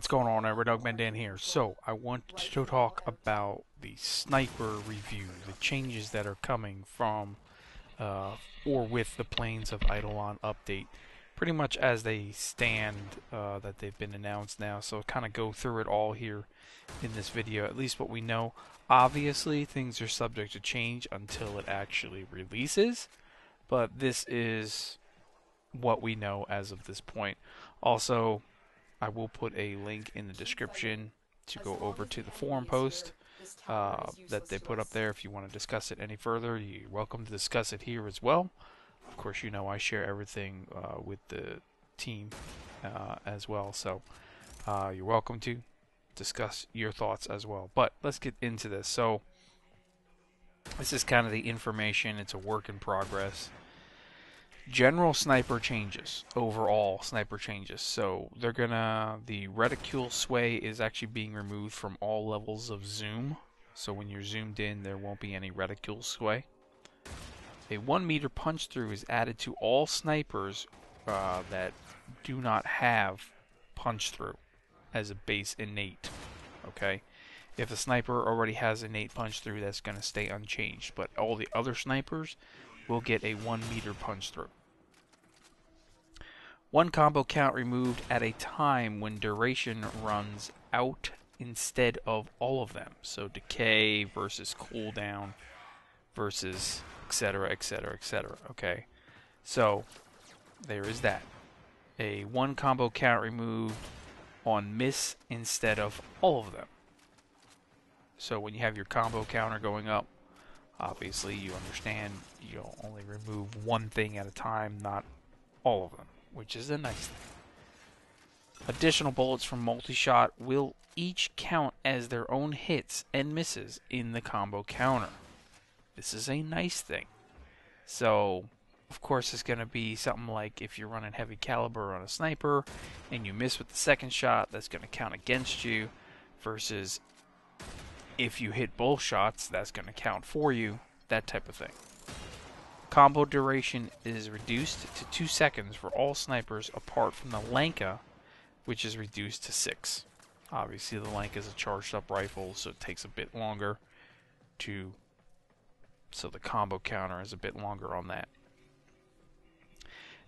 What's going on, everyone? Dan here. So, I want to talk about the sniper review, the changes that are coming from or with the Plains of Eidolon update, pretty much as they stand that they've been announced now. So, kind of go through it all here in this video, at least what we know. Obviously, things are subject to change until it actually releases, but this is what we know as of this point. Also, I will put a link in the description to go over to the forum post that they put up there. If you want to discuss it any further, you're welcome to discuss it here as well. Of course, you know I share everything with the team as well, so you're welcome to discuss your thoughts as well. But let's get into this. So this is kind of the information. It's a work in progress. General sniper changes, overall sniper changes. So the reticule sway is actually being removed from all levels of zoom. So when you're zoomed in, there won't be any reticule sway. A 1 meter punch through is added to all snipers that do not have punch through as a base innate. Okay, if the sniper already has innate punch through, that's going to stay unchanged. But all the other snipers will get a 1 meter punch through. One combo count removed at a time when duration runs out instead of all of them. So decay versus cooldown versus etc, etc, etc. Okay, so there is that. A 1 combo count removed on miss instead of all of them. So when you have your combo counter going up, obviously you understand you'll only remove one thing at a time, not all of them, which is a nice thing. Additional bullets from multi-shot will each count as their own hits and misses in the combo counter. This is a nice thing. So, of course, it's going to be something like if you're running heavy caliber on a sniper and you miss with the second shot, that's going to count against you, versus if you hit both shots, that's going to count for you, that type of thing. Combo duration is reduced to 2 seconds for all snipers apart from the Lanka, which is reduced to 6. Obviously the Lanka is a charged up rifle, so it takes a bit longer so the combo counter is a bit longer on that.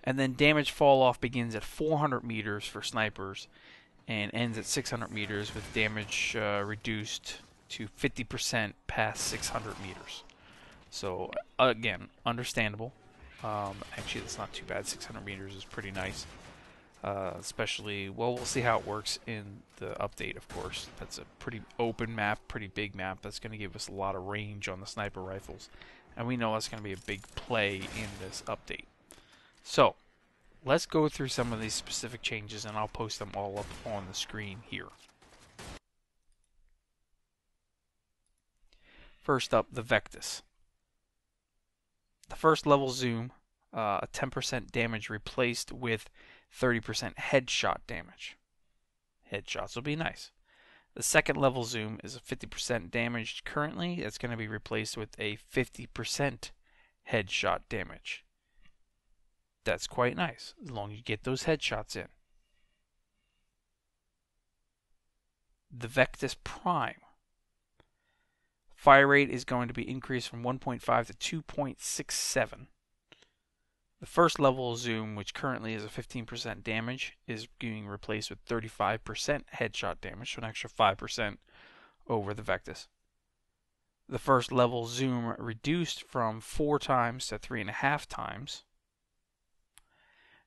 And then damage fall off begins at 400 meters for snipers and ends at 600 meters, with damage reduced to 50% past 600 meters. So again, understandable. Actually, that's not too bad. 600 meters is pretty nice. Especially, well, we'll see how it works in the update, of course. That's a pretty open map, pretty big map. That's going to give us a lot of range on the sniper rifles. And we know that's going to be a big play in this update. So, let's go through some of these specific changes, and I'll post them all up on the screen here. First up, the Vectis. The first level zoom, a 10% damage replaced with 30% headshot damage. Headshots will be nice. The second level zoom is a 50% damage currently. That's going to be replaced with a 50% headshot damage. That's quite nice, as long as you get those headshots in. The Vectis Prime. Fire rate is going to be increased from 1.5 to 2.67. The first level zoom, which currently is a 15% damage, is being replaced with 35% headshot damage, so an extra 5% over the Vectis. The first level zoom reduced from 4 times to 3.5 times.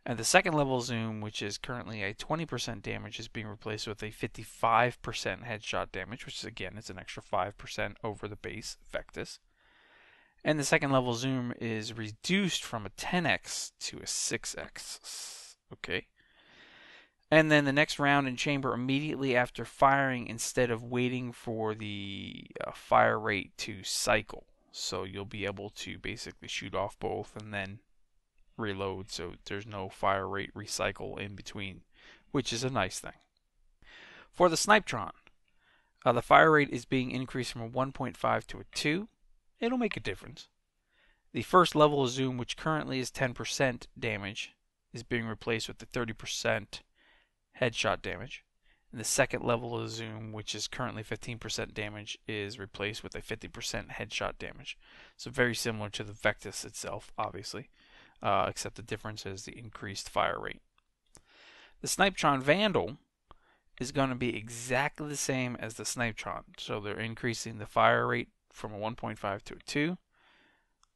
And the second level zoom, which is currently a 20% damage, is being replaced with a 55% headshot damage, which is, again, it's an extra 5% over the base Vectis. And the second level zoom is reduced from a 10x to a 6x. Okay. And then the next round in chamber immediately after firing, instead of waiting for the fire rate to cycle. So you'll be able to basically shoot off both and then reload, so there's no fire rate recycle in between, which is a nice thing. For the Snipetron, the fire rate is being increased from a 1.5 to a 2. It'll make a difference. The first level of zoom, which currently is 10% damage, is being replaced with the 30% headshot damage. And the second level of zoom, which is currently 15% damage, is replaced with a 50% headshot damage. So very similar to the Vectis itself, obviously, except the difference is the increased fire rate. The Snipetron Vandal is going to be exactly the same as the Snipetron. So they're increasing the fire rate from a 1.5 to a 2.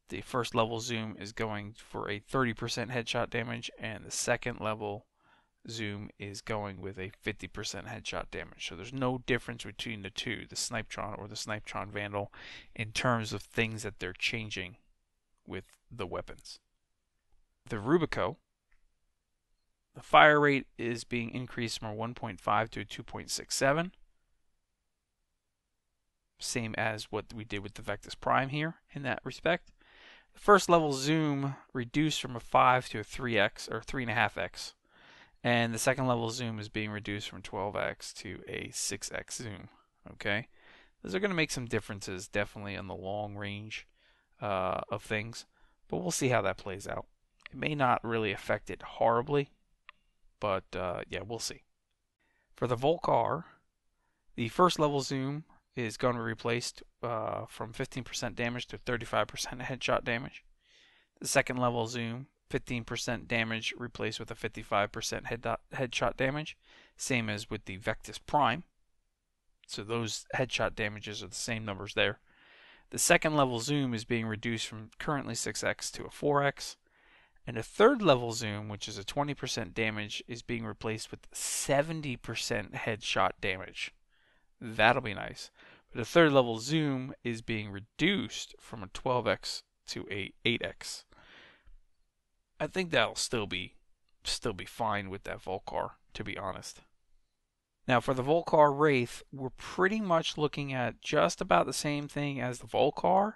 The first level zoom is going for a 30% headshot damage, and the second level zoom is going with a 50% headshot damage. So there's no difference between the two, the Snipetron or the Snipetron Vandal, in terms of things that they're changing with the weapons. The Rubico, the fire rate is being increased from a 1.5 to a 2.67. Same as what we did with the Vectis Prime here in that respect. The first level zoom reduced from a 5 to a 3x or 3.5x. And the second level zoom is being reduced from 12x to a 6x zoom. Okay, those are going to make some differences definitely on the long range of things, but we'll see how that plays out. It may not really affect it horribly, but yeah, we'll see. For the Volcar, the first level zoom is going to be replaced from 15% damage to 35% headshot damage. The second level zoom, 15% damage replaced with a 55% headshot damage, same as with the Vectis Prime. So those headshot damages are the same numbers there. The second level zoom is being reduced from currently 6x to a 4x. And the third level zoom, which is a 20% damage, is being replaced with 70% headshot damage. That'll be nice. But the third level zoom is being reduced from a 12x to a 8x. I think that'll still be fine with that Volcar, to be honest. Now for the Volcar Wraith, we're pretty much looking at just about the same thing as the Volcar.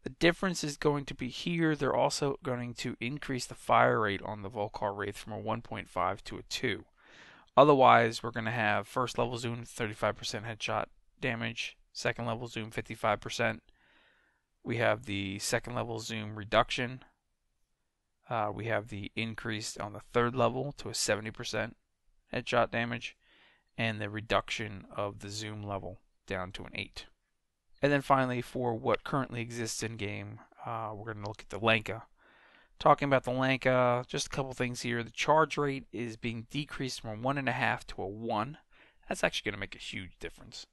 The difference is going to be here. They're also going to increase the fire rate on the Volcar Wraith from a 1.5 to a 2. Otherwise, we're going to have first level zoom 35% headshot damage, second level zoom 55%. We have the second level zoom reduction. We have the increase on the third level to a 70% headshot damage, and the reduction of the zoom level down to an 8. And then finally, for what currently exists in game, we're going to look at the Lanka. Talking about the Lanka, just a couple things here. The charge rate is being decreased from a 1.5 to a 1. That's actually going to make a huge difference.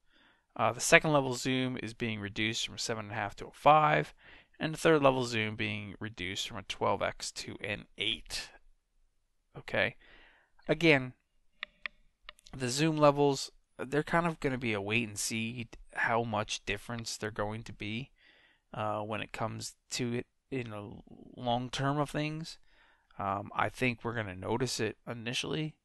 The second level zoom is being reduced from a 7.5 to a 5. And the third level zoom being reduced from a 12x to an 8. Okay. Again, the zoom levels, they're kind of going to be a wait and see how much difference they're going to be when it comes to it in the long term of things. I think we're going to notice it initially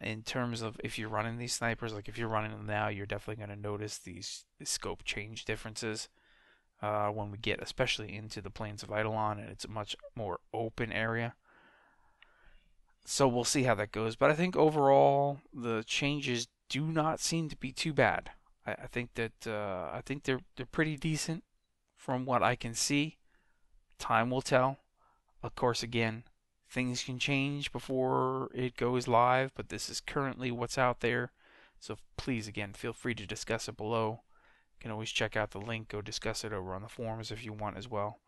in terms of if you're running these snipers. Like if you're running them now, you're definitely going to notice the scope change differences when we get especially into the plains of Eidolon and it's a much more open area. So we'll see how that goes. But I think overall the changes do not seem to be too bad. I think that they're pretty decent from what I can see. Time will tell. Of course, again, things can change before it goes live, but this is currently what's out there. So please, again, feel free to discuss it below. You can always check out the link, go discuss it over on the forums if you want as well.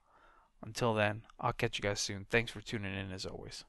Until then, I'll catch you guys soon. Thanks for tuning in as always.